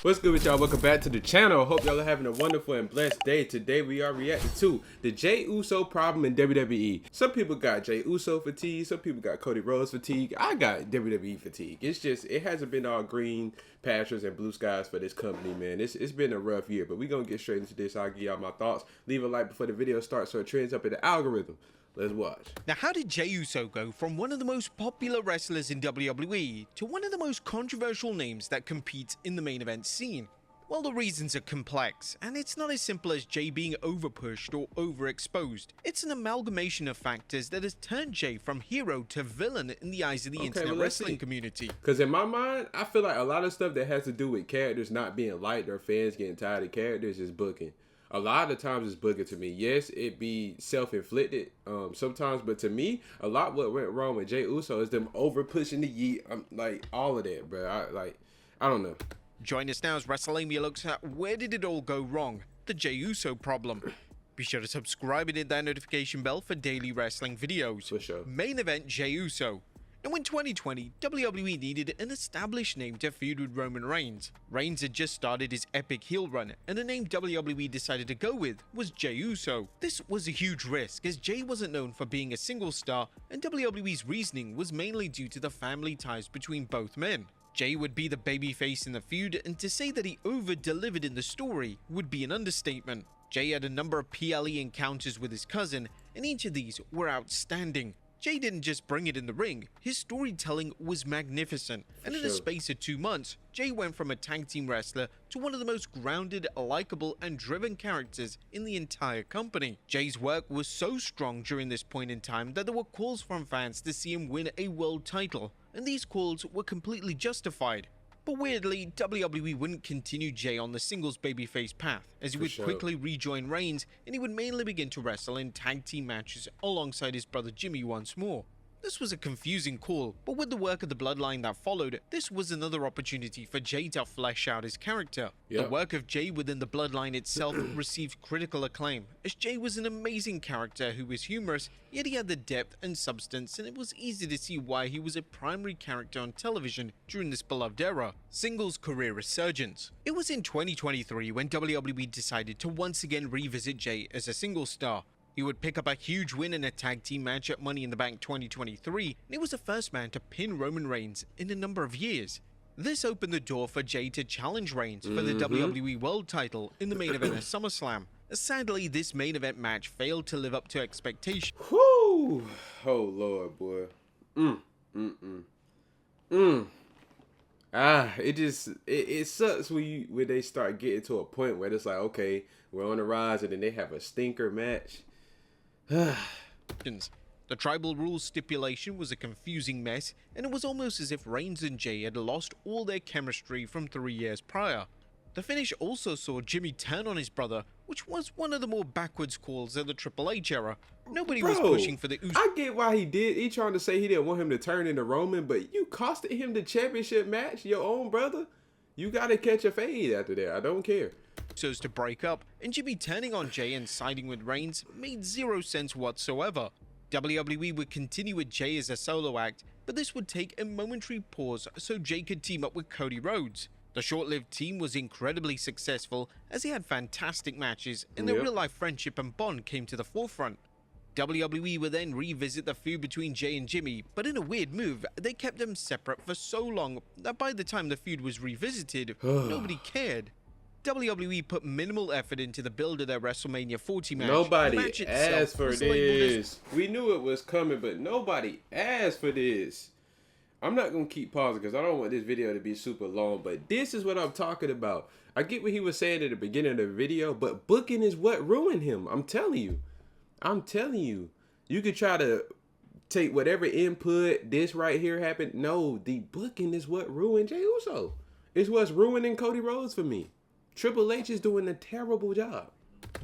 What's good with y'all? Welcome back to the channel. Hope y'all are having a wonderful and blessed day. Today we are reacting to the Jey USO problem in WWE. Some people got Jey USO fatigue, some people got Cody Rhodes fatigue. I got WWE fatigue. It's just, it hasn't been all green pastures and blue skies for this company, man. It's been a rough year, but we're gonna get straight into this. I'll give y'all my thoughts. Leave a like before the video starts so it trends up in the algorithm. Let's watch. Now, how did Jey USO go from one of the most popular wrestlers in WWE to one of the most controversial names that competes in the main event scene? Well, the reasons are complex, and it's not as simple as Jey being overpushed or overexposed. It's an amalgamation of factors that has turned Jey from hero to villain in the eyes of the internet wrestling community. Because in my mind, I feel like a lot of stuff that has to do with characters not being liked or fans getting tired of characters is booking. A lot of times it's booking to me. Yes, it be self-inflicted sometimes, but to me, a lot what went wrong with Jey USO is them over pushing the yeet. Like all of that, bro. I don't know. Join us now as WrestleMania looks at where did it all go wrong? The Jey USO problem. Be sure to subscribe and hit that notification bell for daily wrestling videos. For sure. Main event Jey USO. Now in 2020, WWE needed an established name to feud with Roman Reigns. Reigns had just started his epic heel run, and the name WWE decided to go with was Jey USO. This was a huge risk, as Jey wasn't known for being a single star, and WWE's reasoning was mainly due to the family ties between both men. Jey would be the babyface in the feud, and to say that he over-delivered in the story would be an understatement. Jey had a number of PLE encounters with his cousin, and each of these were outstanding. Jey didn't just bring it in the ring, his storytelling was magnificent, and in a space of 2 months, Jey went from a tag team wrestler to one of the most grounded, likable, and driven characters in the entire company. Jey's work was so strong during this point in time that there were calls from fans to see him win a world title, and these calls were completely justified. But weirdly, WWE wouldn't continue Jey on the singles babyface path, as he would quickly rejoin Reigns, and he would mainly begin to wrestle in tag team matches alongside his brother Jimmy once more. This was a confusing call, but with the work of the bloodline that followed, this was another opportunity for Jey to flesh out his character. The work of Jey within the bloodline itself received critical acclaim, as Jey was an amazing character who was humorous, yet he had the depth and substance, and it was easy to see why he was a primary character on television during this beloved era. Singles career resurgence. It was in 2023 when WWE decided to once again revisit Jey as a single star. He would pick up a huge win in a tag team match at Money in the Bank 2023, and he was the first man to pin Roman Reigns in a number of years. This opened the door for Jey to challenge Reigns for the WWE World title in the main event of SummerSlam. Sadly, this main event match failed to live up to expectations. Whoo! Oh Lord, boy. It sucks when they start getting to a point where it's like, okay, we're on the rise, and then they have a stinker match. The tribal rules stipulation was a confusing mess, and it was almost as if Reigns and Jey had lost all their chemistry from 3 years prior. The finish also saw Jimmy turn on his brother, which was one of the more backwards calls of the Triple H era. Nobody was pushing for the USO. I get why he did. He trying to say he didn't want him to turn into Roman, but you costed him the championship match, your own brother. You gotta catch a fade after that. I don't care. Usos to break up, and Jimmy turning on Jey and siding with Reigns made zero sense whatsoever. WWE would continue with Jey as a solo act, but this would take a momentary pause so Jey could team up with Cody Rhodes. The short-lived team was incredibly successful as he had fantastic matches, and their real-life friendship and bond came to the forefront. WWE would then revisit the feud between Jey and Jimmy, but in a weird move, they kept them separate for so long that by the time the feud was revisited, nobody cared. WWE put minimal effort into the build of their WrestleMania 40 match. Nobody asked for this. We knew it was coming, but nobody asked for this. I'm not going to keep pausing because I don't want this video to be super long, but this is what I'm talking about. I get what he was saying at the beginning of the video, but booking is what ruined him. I'm telling you. You could try to take whatever input, this right here happened. No, the booking is what ruined Jey USO. It's what's ruining Cody Rhodes for me. Triple H is doing a terrible job.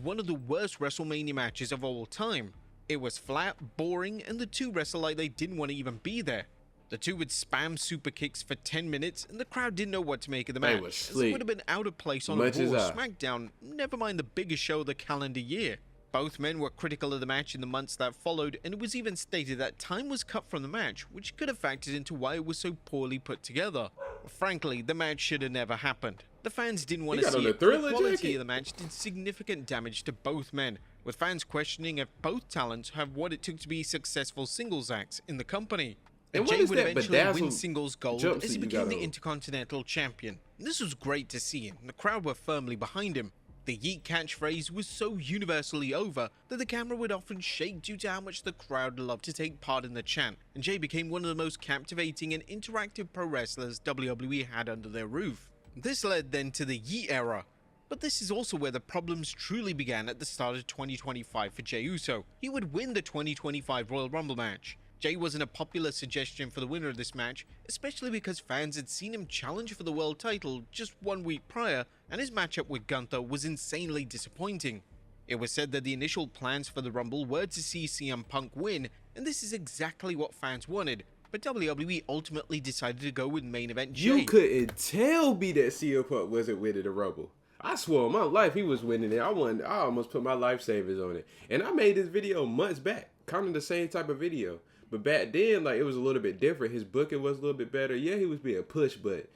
One of the worst WrestleMania matches of all time. It was flat, boring, and the two wrestled like they didn't want to even be there. The two would spam super kicks for 10 minutes, and the crowd didn't know what to make of the match. It would have been out of place on a Raw or SmackDown, never mind the biggest show of the calendar year. Both men were critical of the match in the months that followed, and it was even stated that time was cut from the match, which could have factored into why it was so poorly put together. Frankly, the match should have never happened. The fans didn't want He to got on see a it, but the Thriller quality jacket. of the match did significant damage to both men, with fans questioning if both talents have what it took to be successful singles acts in the company. And what Jey is would that eventually win bedazzled singles gold jumpsuit as he you became got the on? Intercontinental Champion. This was great to see, and the crowd were firmly behind him. The yeet catchphrase was so universally over that the camera would often shake due to how much the crowd loved to take part in the chant, and Jey became one of the most captivating and interactive pro wrestlers WWE had under their roof. This led then to the yeet era. But this is also where the problems truly began at the start of 2025 for Jey Uso. He would win the 2025 Royal Rumble match. Jey wasn't a popular suggestion for the winner of this match, especially because fans had seen him challenge for the world title just 1 week prior, and his matchup with Gunther was insanely disappointing. It was said that the initial plans for the Rumble were to see CM Punk win, and this is exactly what fans wanted, but WWE ultimately decided to go with main event Jey. You couldn't tell me that CM Punk wasn't winning the Rumble. I swore on my life he was winning it. I almost put my life savings on it. And I made this video months back, kind of the same type of video. But back then, like, it was a little bit different. His booking was a little bit better. Yeah, he was being pushed, but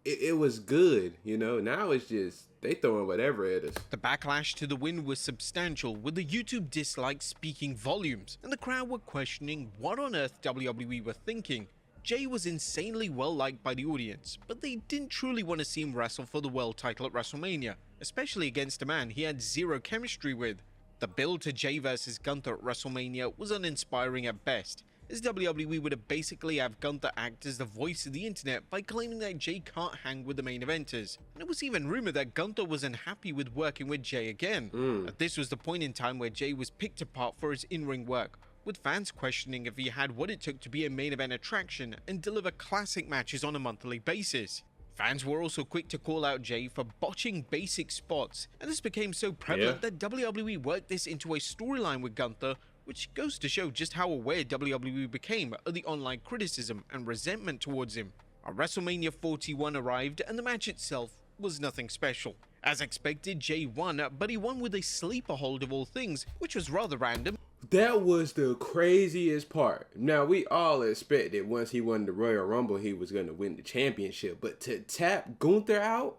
it was good, you know. Now it's just, they throwing whatever at us. The backlash to the win was substantial, with the YouTube dislikes speaking volumes, and the crowd were questioning what on earth WWE were thinking. Jey was insanely well liked by the audience, but they didn't truly want to see him wrestle for the world title at WrestleMania, especially against a man he had zero chemistry with. The build to Jey vs Gunther at WrestleMania was uninspiring at best, as WWE would have basically have Gunther act as the voice of the internet by claiming that Jey can't hang with the main eventers. And it was even rumored that Gunther was unhappy with working with Jey again. This was the point in time where Jey was picked apart for his in-ring work, with fans questioning if he had what it took to be a main event attraction and deliver classic matches on a monthly basis. Fans were also quick to call out Jey for botching basic spots, and this became so prevalent that WWE worked this into a storyline with Gunther, which goes to show just how aware WWE became of the online criticism and resentment towards him. WrestleMania 41 arrived, and the match itself was nothing special. As expected, Jey won, but he won with a sleeper hold of all things, which was rather random. That was the craziest part. Now, we all expected once he won the Royal Rumble, he was going to win the championship. But to tap Gunther out,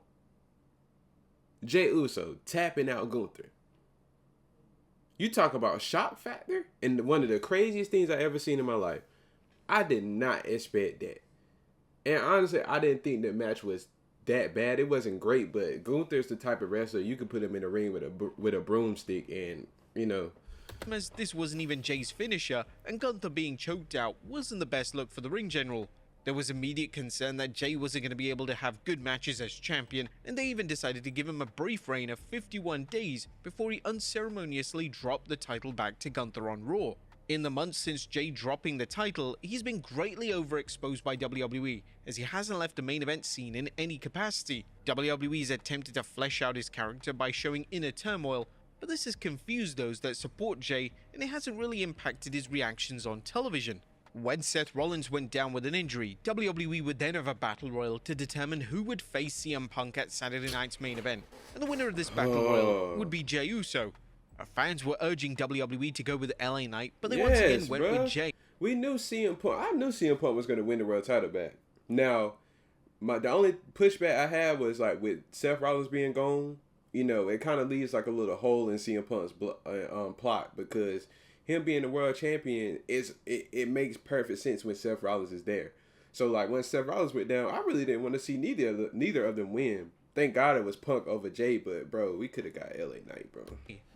Jey Uso tapping out Gunther. You talk about shock factor, and one of the craziest things I ever seen in my life. I did not expect that. And honestly, I didn't think that match was that bad. It wasn't great, but Gunther's the type of wrestler you could put him in a ring with a broomstick, and, you know. As this wasn't even Jey's finisher, and Gunther being choked out wasn't the best look for the ring general. There was immediate concern that Jey wasn't going to be able to have good matches as champion, and they even decided to give him a brief reign of 51 days before he unceremoniously dropped the title back to Gunther on Raw. In the months since Jey dropping the title, he's been greatly overexposed by WWE, as he hasn't left the main event scene in any capacity. WWE's attempted to flesh out his character by showing inner turmoil, but this has confused those that support Jey, and it hasn't really impacted his reactions on television. When Seth Rollins went down with an injury, WWE would then have a battle royal to determine who would face CM Punk at Saturday night's main event, and the winner of this battle royal would be Jey Uso. Fans were urging WWE to go with LA Knight, but they once again went with Jey. We knew CM Punk. I knew CM Punk was going to win the world title back. Now, the only pushback I had was like with Seth Rollins being gone. You know, it kind of leaves like a little hole in CM Punk's plot, because him being the world champion it makes perfect sense when Seth Rollins is there. So like when Seth Rollins went down, I really didn't want to see neither of them win. Thank God it was Punk over Jey, but bro, we could have got LA Knight, bro.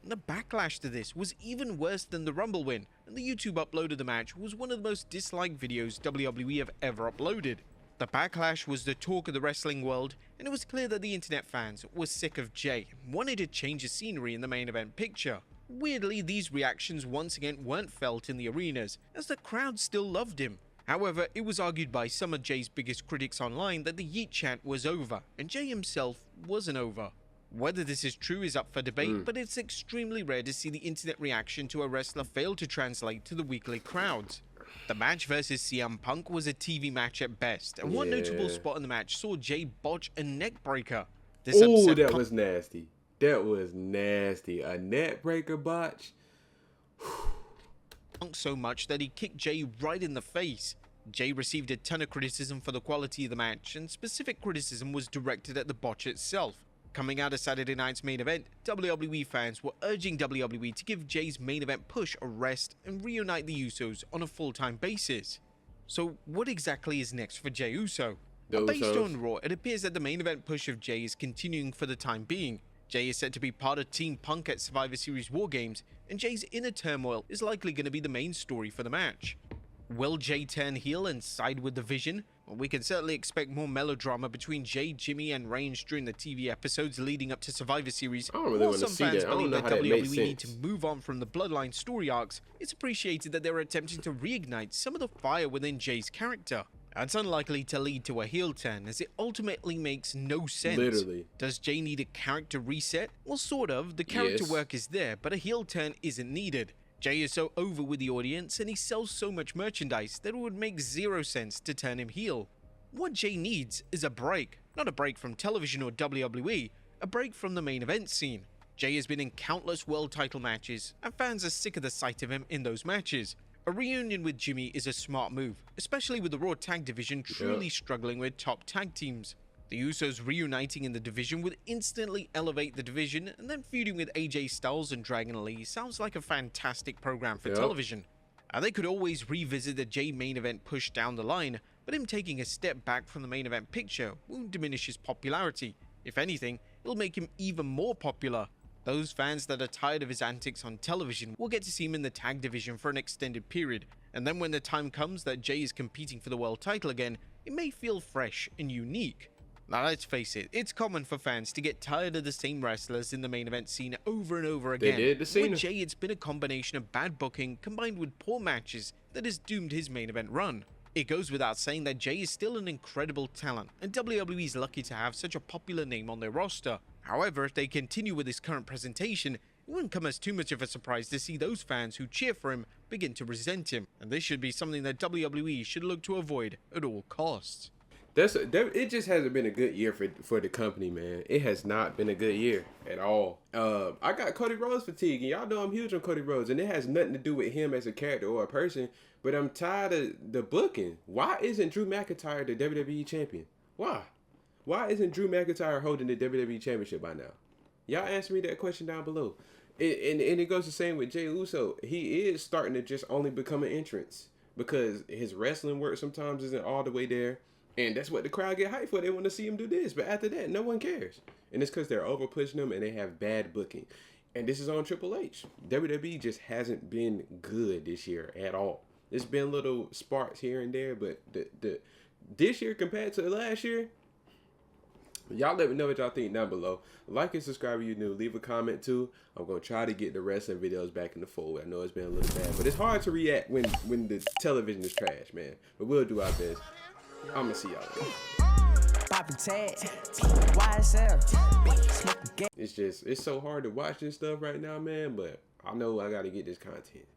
The backlash to this was even worse than the Rumble win, and the YouTube upload of the match was one of the most disliked videos WWE have ever uploaded. The backlash was the talk of the wrestling world, and it was clear that the internet fans were sick of Jey and wanted to change the scenery in the main event picture. Weirdly, these reactions once again weren't felt in the arenas, as the crowd still loved him. However, it was argued by some of Jey's biggest critics online that the yeet chant was over, and Jey himself wasn't over. Whether this is true is up for debate, but it's extremely rare to see the internet reaction to a wrestler fail to translate to the weekly crowds. The match versus CM Punk was a TV match at best, and one notable spot in the match saw Jey botch a neck breaker. Oh, that was nasty. That was nasty. A neck breaker botch. Punk so much that he kicked Jey right in the face. Jey received a ton of criticism for the quality of the match, and specific criticism was directed at the botch itself. Coming out of Saturday night's main event, WWE fans were urging WWE to give Jey's main event push a rest and reunite the Usos on a full-time basis. So what exactly is next for Jey Uso? Based on Raw, it appears that the main event push of Jey is continuing for the time being. Jey is set to be part of Team Punk at Survivor Series War Games, and Jey's inner turmoil is likely going to be the main story for the match. Will Jey turn heel and side with the Vision? Well, we can certainly expect more melodrama between Jey, Jimmy, and Reigns during the TV episodes leading up to Survivor Series. I don't really want to see that. I don't know how that makes sense. WWE need to move on from the Bloodline story arcs. It's appreciated that they're attempting to reignite some of the fire within Jey's character. That's unlikely to lead to a heel turn, as it ultimately makes no sense. Literally. Does Jey need a character reset? Well, sort of. The character work is there, but a heel turn isn't needed. Jey is so over with the audience, and he sells so much merchandise that it would make zero sense to turn him heel. What Jey needs is a break. Not a break from television or WWE, a break from the main event scene. Jey has been in countless world title matches, and fans are sick of the sight of him in those matches. A reunion with Jimmy is a smart move, especially with the Raw Tag Division truly struggling with top tag teams. The Usos reuniting in the division would instantly elevate the division, and then feuding with AJ Styles and Dragon Lee sounds like a fantastic program for television. And they could always revisit the Jey main event push down the line, but him taking a step back from the main event picture won't diminish his popularity. If anything, it'll make him even more popular. Those fans that are tired of his antics on television will get to see him in the tag division for an extended period, and then when the time comes that Jey is competing for the world title again, it may feel fresh and unique. Now let's face it, it's common for fans to get tired of the same wrestlers in the main event scene over and over again. With Jey, it's been a combination of bad booking combined with poor matches that has doomed his main event run. It goes without saying that Jey is still an incredible talent, and WWE is lucky to have such a popular name on their roster. However, if they continue with his current presentation, it wouldn't come as too much of a surprise to see those fans who cheer for him begin to resent him, and this should be something that WWE should look to avoid at all costs. It just hasn't been a good year for the company, man. It has not been a good year at all. I got Cody Rhodes fatigue, and y'all know I'm huge on Cody Rhodes, and it has nothing to do with him as a character or a person, but I'm tired of the booking. Why isn't Drew McIntyre the WWE champion? Why? Why isn't Drew McIntyre holding the WWE championship by now? Y'all answer me that question down below. And it goes the same with Jey Uso. He is starting to just only become an entrance because his wrestling work sometimes isn't all the way there. And that's what the crowd get hyped for. They want to see him do this. But after that, no one cares. And it's because they're over pushing him and they have bad booking. And this is on Triple H. WWE just hasn't been good this year at all. There's been little sparks here and there, but this year compared to last year, y'all let me know what y'all think down below. Like and subscribe if you're new. Leave a comment too. I'm going to try to get the wrestling videos back in the fold. I know it's been a little bad, but it's hard to react when the television is trash, man. But we'll do our best. I'm going to see y'all later. It's so hard to watch this stuff right now, man, but I know I got to get this content.